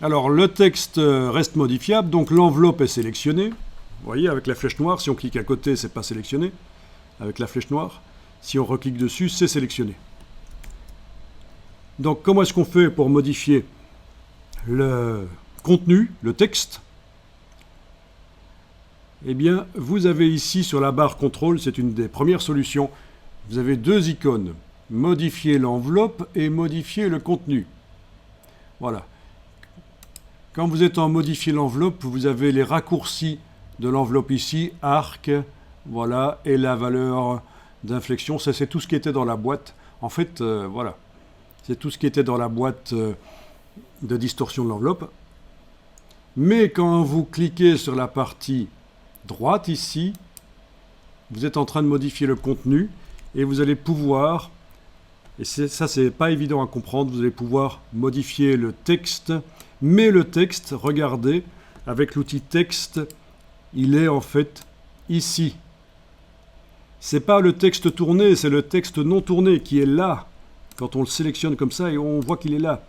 Alors, le texte reste modifiable, donc l'enveloppe est sélectionnée. Vous voyez, avec la flèche noire, si on clique à côté, c'est pas sélectionné. Avec la flèche noire, si on reclique dessus, c'est sélectionné. Donc, comment est-ce qu'on fait pour modifier le contenu, le texte? Eh bien, vous avez ici sur la barre contrôle, c'est une des premières solutions, vous avez deux icônes, modifier l'enveloppe et modifier le contenu. Voilà. Quand vous êtes en modifier l'enveloppe, vous avez les raccourcis de l'enveloppe ici, arc, voilà, et la valeur d'inflexion, ça c'est tout ce qui était dans la boîte. En fait, voilà, c'est tout ce qui était dans la boîte de distorsion de l'enveloppe. Mais quand vous cliquez sur la partie droite ici, vous êtes en train de modifier le contenu et vous allez pouvoir, et ça c'est pas évident à comprendre, vous allez pouvoir modifier le texte, mais le texte, regardez, avec l'outil texte, il est en fait ici. C'est pas le texte tourné, c'est le texte non tourné qui est là, quand on le sélectionne comme ça et on voit qu'il est là.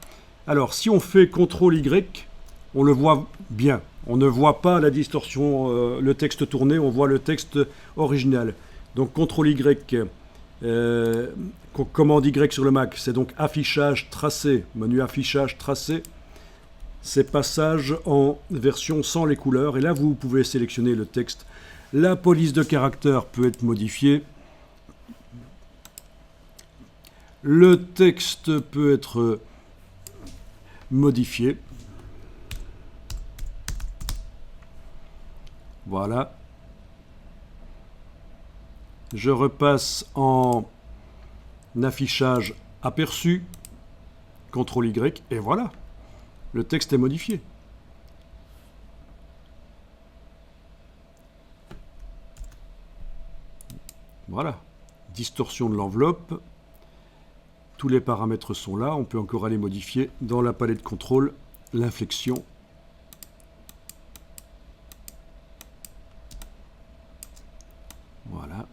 Alors si on fait CTRL-Y, on le voit bien. On ne voit pas la distorsion, le texte tourné, on voit le texte original. Donc CTRL-Y, commande Y sur le Mac, c'est donc affichage tracé, menu affichage tracé. C'est passage en version sans les couleurs. Et là, vous pouvez sélectionner le texte. La police de caractère peut être modifiée. Le texte peut être modifié. Voilà. Je repasse en affichage aperçu. CTRL-Y, et voilà. Le texte est modifié. Voilà. Distorsion de l'enveloppe. Tous les paramètres sont là. On peut encore aller modifier dans la palette contrôle l'inflexion. Voilà.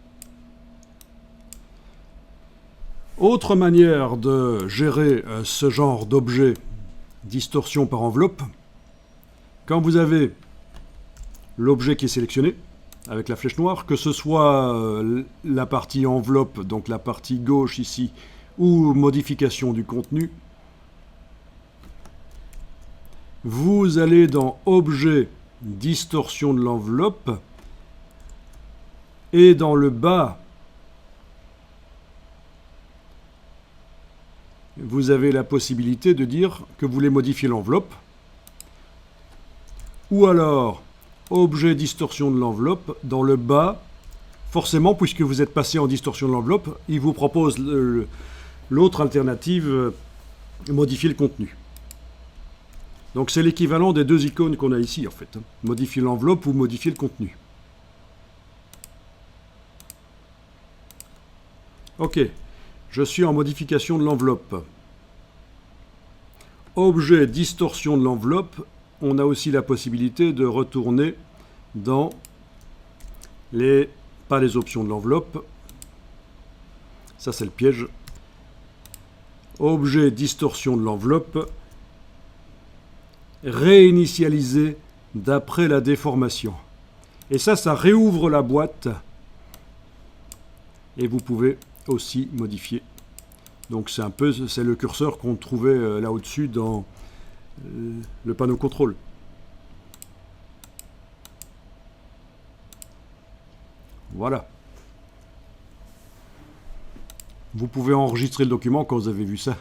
Autre manière de gérer ce genre d'objet, distorsion par enveloppe, quand vous avez l'objet qui est sélectionné avec la flèche noire, que ce soit la partie enveloppe, donc la partie gauche ici, ou modification du contenu, vous allez dans objet, distorsion de l'enveloppe, et dans le bas, vous avez la possibilité de dire que vous voulez modifier l'enveloppe, ou alors objet distorsion de l'enveloppe, dans le bas, forcément, puisque vous êtes passé en distorsion de l'enveloppe, il vous propose l'autre alternative, modifier le contenu. Donc c'est l'équivalent des deux icônes qu'on a ici, en fait. Modifier l'enveloppe ou modifier le contenu. Ok, je suis en modification de l'enveloppe. Objet distorsion de l'enveloppe, on a aussi la possibilité de retourner dans pas les options de l'enveloppe. Ça c'est le piège. Objet distorsion de l'enveloppe, réinitialiser d'après la déformation. Et ça réouvre la boîte. Et vous pouvez aussi modifier. Donc c'est le curseur qu'on trouvait là au-dessus dans le panneau contrôle. Voilà. Vous pouvez enregistrer le document quand vous avez vu ça.